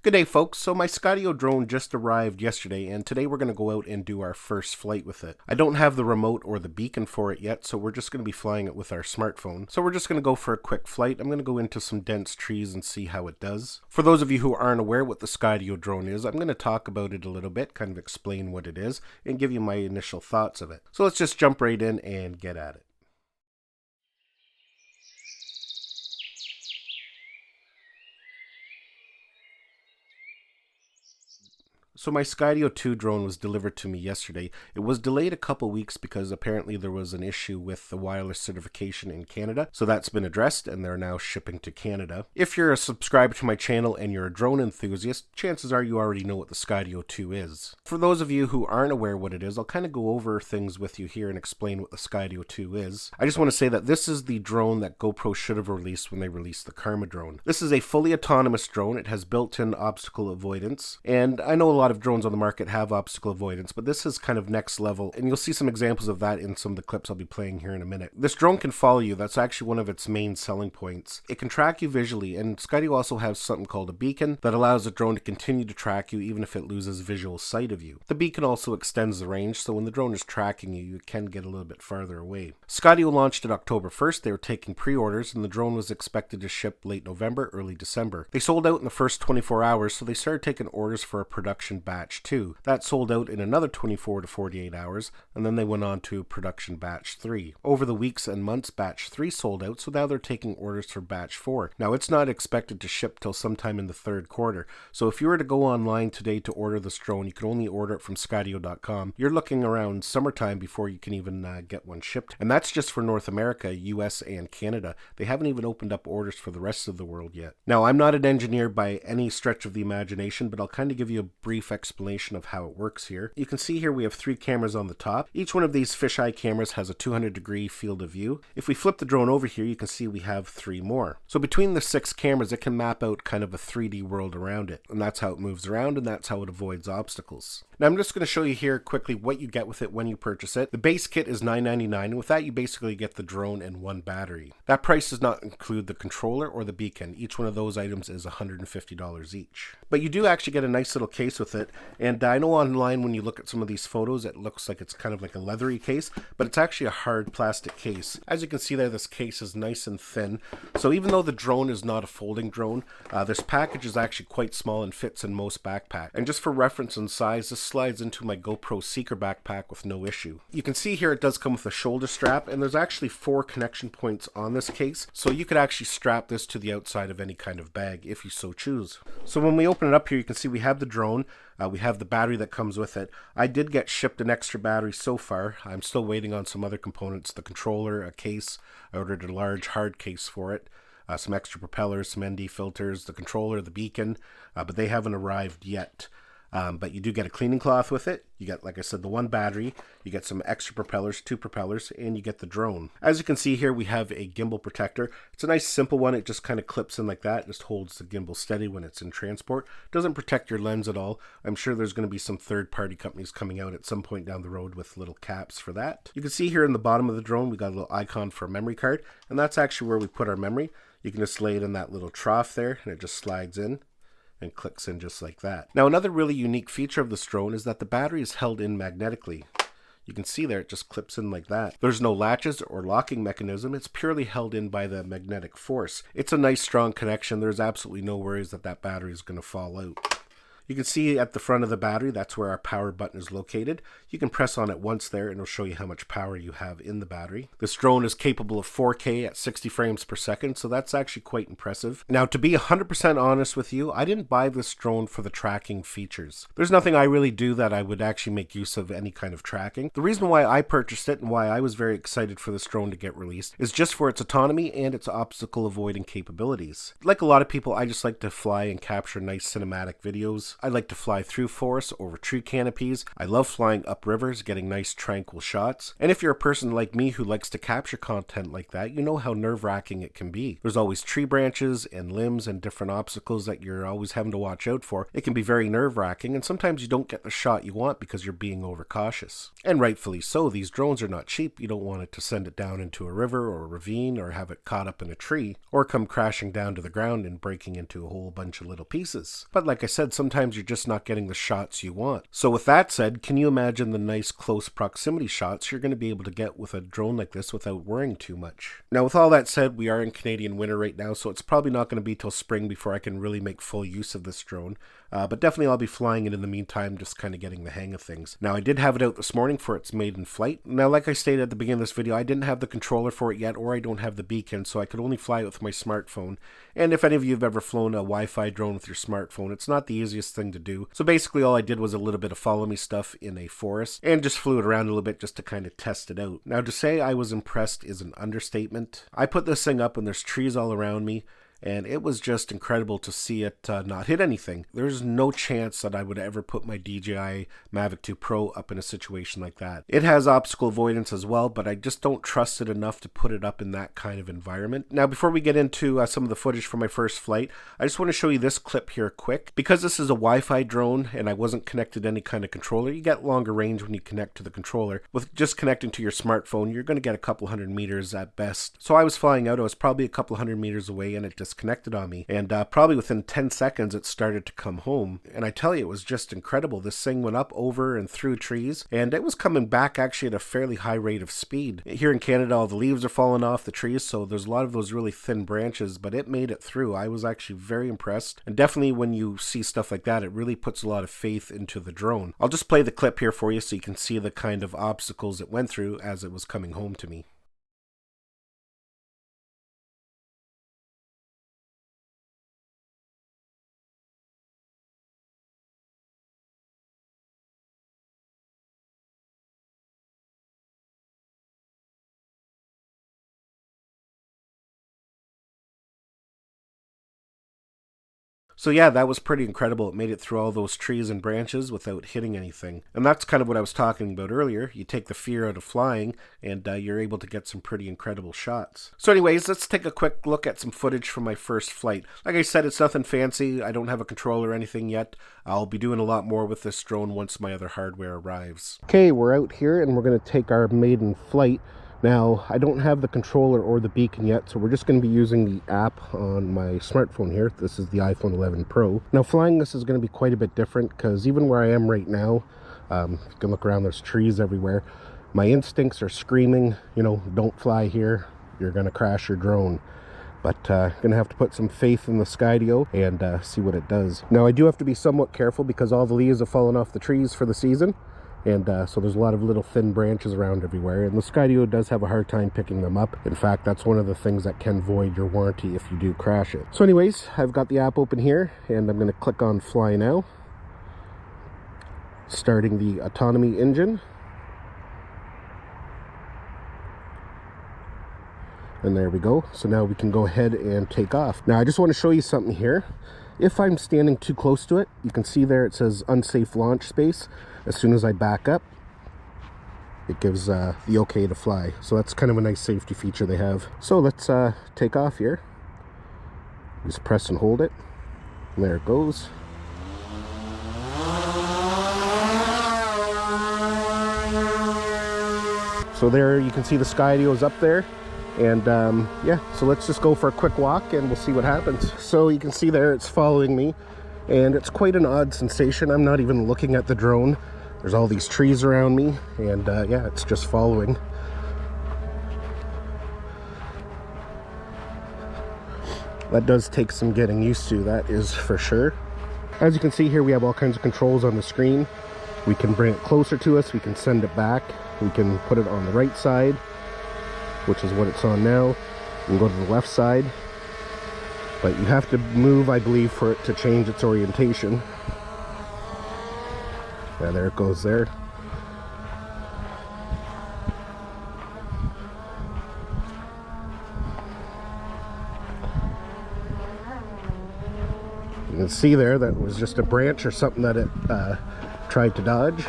Good day, folks. So my Skydio drone just arrived yesterday, and today we're going to go out and do our first flight with it. I don't have the remote or the beacon for it yet, so we're just going to be flying it with our smartphone. So we're just going to go for a quick flight. I'm going to go into some dense trees and see how it does. For those of you who aren't aware what the Skydio drone is, I'm going to talk about it a little bit, kind of explain what it is, and give you my initial thoughts of it. So let's just jump right in and get at it. So my Skydio 2 drone was delivered to me yesterday. It was delayed a couple weeks because apparently there was an issue with the wireless certification in Canada. So that's been addressed and they're now shipping to Canada. If you're a subscriber to my channel and you're a drone enthusiast, chances are you already know what the Skydio 2 is. For those of you who aren't aware what it is, I'll kind of go over things with you here and explain what the Skydio 2 is. I just want to say that this is the drone that GoPro should have released when they released the Karma drone. This is a fully autonomous drone. It has built-in obstacle avoidance, and I know a lot of drones on the market have obstacle avoidance, but this is kind of next level, and you'll see some examples of that in some of the clips I'll be playing here in a minute. This drone can follow you. That's actually one of its main selling points. It can track you visually, and Skydio also has something called a beacon that allows the drone to continue to track you even if it loses visual sight of you. The beacon also extends the range, so when the drone is tracking you, you can get a little bit farther away. Skydio launched it October 1st. They were taking pre-orders, and the drone was expected to ship late November, early December. They sold out in the first 24 hours, so they started taking orders for a production batch 2. That sold out in another 24 to 48 hours, and then they went on to production batch 3. Over the weeks and months, batch 3 sold out, so now they're taking orders for batch 4. Now, it's not expected to ship till sometime in the third quarter, so if you were to go online today to order this drone, you can only order it from Skydio.com. You're looking around summertime before you can even get one shipped, and that's just for North America, US, and Canada. They haven't even opened up orders for the rest of the world yet. Now, I'm not an engineer by any stretch of the imagination, but I'll kind of give you a brief explanation of how it works here. You can see here we have 3 cameras on the top. Each one of these fisheye cameras has a 200-degree field of view. If we flip the drone over here, you can see we have 3 more. So between the 6 cameras, it can map out kind of a 3D world around it, and that's how it moves around, and that's how it avoids obstacles. Now I'm just going to show you here quickly what you get with it when you purchase it. The base kit is $9.99, and with that you basically get the drone and 1 battery. That price does not include the controller or the beacon. Each one of those items is $150 each. But you do actually get a nice little case with it, and I know online when you look at some of these photos it looks like it's kind of like a leathery case, but it's actually a hard plastic case. As you can see there, this case is nice and thin, so even though the drone is not a folding drone, this package is actually quite small and fits in most backpacks. And just for reference and size, this slides into my GoPro Seeker backpack with no issue. You can see here it does come with a shoulder strap, and there's actually 4 connection points on this case, so you could actually strap this to the outside of any kind of bag if you so choose. So when we open it up here, you can see we have the drone. We have the battery that comes with it. I did get shipped an extra battery so far. I'm still waiting on some other components, the controller, a case. I ordered a large hard case for it, some extra propellers, some ND filters, the controller, the beacon, but they haven't arrived yet. But you do get a cleaning cloth with it. You get, like I said, the 1 battery, you get some extra propellers, 2 propellers, and you get the drone. As you can see here, we have a gimbal protector. It's a nice simple one. It just kind of clips in like that. It just holds the gimbal steady when it's in transport. Doesn't protect your lens at all. I'm sure there's going to be some third-party companies coming out at some point down the road with little caps for that. You can see here in the bottom of the drone, we got a little icon for a memory card, and that's actually where we put our memory. You can just lay it in that little trough there, and it just slides in and clicks in just like that. Now, another really unique feature of this drone is that the battery is held in magnetically. You can see there it just clips in like that. There's no latches or locking mechanism. It's purely held in by the magnetic force. It's a nice strong connection. There's absolutely no worries that that battery is going to fall out. You can see at the front of the battery, that's where our power button is located. You can press on it once there and it'll show you how much power you have in the battery. This drone is capable of 4K at 60 frames per second, so that's actually quite impressive. Now, to be 100% honest with you, I didn't buy this drone for the tracking features. There's nothing I really do that I would actually make use of any kind of tracking. The reason why I purchased it and why I was very excited for this drone to get released is just for its autonomy and its obstacle avoiding capabilities. Like a lot of people, I just like to fly and capture nice cinematic videos. I like to fly through forests, over tree canopies. I love flying up rivers, getting nice tranquil shots. And if you're a person like me who likes to capture content like that, you know how nerve-wracking it can be. There's always tree branches and limbs and different obstacles that you're always having to watch out for. It can be very nerve-wracking, and sometimes you don't get the shot you want because you're being overcautious. And rightfully so, these drones are not cheap. You don't want it to send it down into a river or a ravine or have it caught up in a tree or come crashing down to the ground and breaking into a whole bunch of little pieces. But like I said, sometimes you're just not getting the shots you want. So with that said, can you imagine the nice close proximity shots you're going to be able to get with a drone like this without worrying too much? Now with all that said, we are in Canadian winter right now, so it's probably not going to be till spring before I can really make full use of this drone. But definitely I'll be flying it in the meantime, just kind of getting the hang of things. Now I did have it out this morning for its maiden flight. Now like I stated at the beginning of this video, I didn't have the controller for it yet, or I don't have the beacon, so I could only fly it with my smartphone. And if any of you have ever flown a Wi-Fi drone with your smartphone, it's not the easiest thing to do. So basically all I did was a little bit of follow me stuff in a forest and just flew it around a little bit just to kind of test it out. Now to say I was impressed is an understatement. I put this thing up and there's trees all around me, and it was just incredible to see it not hit anything. There's no chance that I would ever put my DJI Mavic 2 Pro up in a situation like that. It has obstacle avoidance as well, but I just don't trust it enough to put it up in that kind of environment. Now, before we get into some of the footage from my first flight, I just want to show you this clip here quick. Because this is a Wi-Fi drone and I wasn't connected to any kind of controller, you get longer range when you connect to the controller. With just connecting to your smartphone, you're going to get a couple hundred meters at best. So I was flying out, I was probably a couple hundred meters away, and it just disconnected on me, and probably within 10 seconds it started to come home. And I tell you, it was just incredible. This thing went up, over, and through trees, and it was coming back actually at a fairly high rate of speed. Here in Canada, all the leaves are falling off the trees, so there's a lot of those really thin branches, but it made it through. I was actually very impressed, and definitely when you see stuff like that, it really puts a lot of faith into the drone. I'll just play the clip here for you so you can see the kind of obstacles it went through as it was coming home to me. So yeah, that was pretty incredible. It made it through all those trees and branches without hitting anything. And that's kind of what I was talking about earlier. You take the fear out of flying and you're able to get some pretty incredible shots. So anyways, let's take a quick look at some footage from my first flight. Like I said, it's nothing fancy. I don't have a controller or anything yet. I'll be doing a lot more with this drone once my other hardware arrives. Okay, we're out here and we're going to take our maiden flight. Now, I don't have the controller or the beacon yet, so we're just going to be using the app on my smartphone here. This is the iPhone 11 Pro. Now, flying this is going to be quite a bit different because even where I am right now, you can look around, there's trees everywhere. My instincts are screaming, you know, don't fly here, you're going to crash your drone. But I'm going to have to put some faith in the Skydio and see what it does. Now, I do have to be somewhat careful because all the leaves have fallen off the trees for the season. And so there's a lot of little thin branches around everywhere, and the Skydio does have a hard time picking them up. In fact, that's one of the things that can void your warranty if you do crash it. So anyways, I've got the app open here, and I'm going to click on Fly Now. Starting the autonomy engine. And there we go. So now we can go ahead and take off. Now I just want to show you something here. If I'm standing too close to it, you can see there it says unsafe launch space. As soon as I back up, it gives the okay to fly. So that's kind of a nice safety feature they have. So let's take off here. Just press and hold it. And there it goes. So there you can see the Skydio is up there. And yeah, so let's just go for a quick walk and we'll see what happens. So you can see there it's following me, and it's quite an odd sensation. I'm not even looking at the drone. There's all these trees around me, and yeah, it's just following. That does take some getting used to, that is for sure. As you can see here, we have all kinds of controls on the screen. We can bring it closer to us, we can send it back, we can put it on the right side, which is what it's on now. You can go to the left side, but you have to move, I believe, for it to change its orientation. Yeah, there it goes there. can see there, that was just a branch or something that it tried to dodge.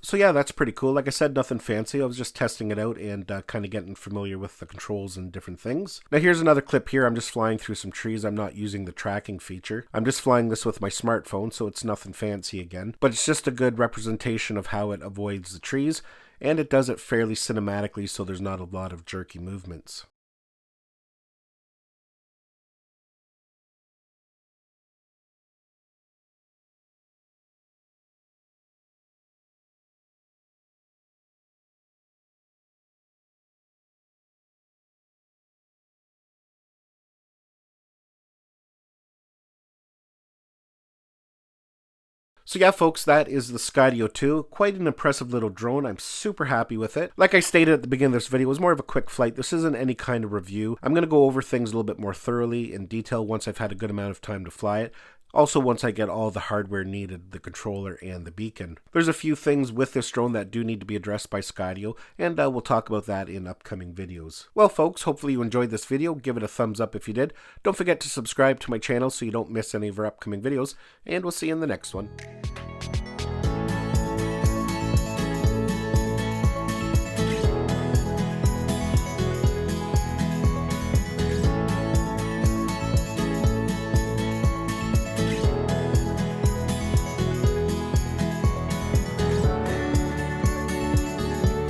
So yeah, that's pretty cool. Like I said, nothing fancy. I was just testing it out and kind of getting familiar with the controls and different things. Now here's another clip here. I'm just flying through some trees. I'm not using the tracking feature. I'm just flying this with my smartphone, so it's nothing fancy again. But it's just a good representation of how it avoids the trees, and it does it fairly cinematically, so there's not a lot of jerky movements. So yeah, folks, that is the Skydio 2. Quite an impressive little drone. I'm super happy with it. Like I stated at the beginning of this video, it was more of a quick flight. This isn't any kind of review. I'm going to go over things a little bit more thoroughly in detail once I've had a good amount of time to fly it. Also, once I get all the hardware needed, the controller and the beacon. There's a few things with this drone that do need to be addressed by Skydio, and we'll talk about that in upcoming videos. Well, folks, hopefully you enjoyed this video. Give it a thumbs up if you did. Don't forget to subscribe to my channel so you don't miss any of our upcoming videos, and we'll see you in the next one.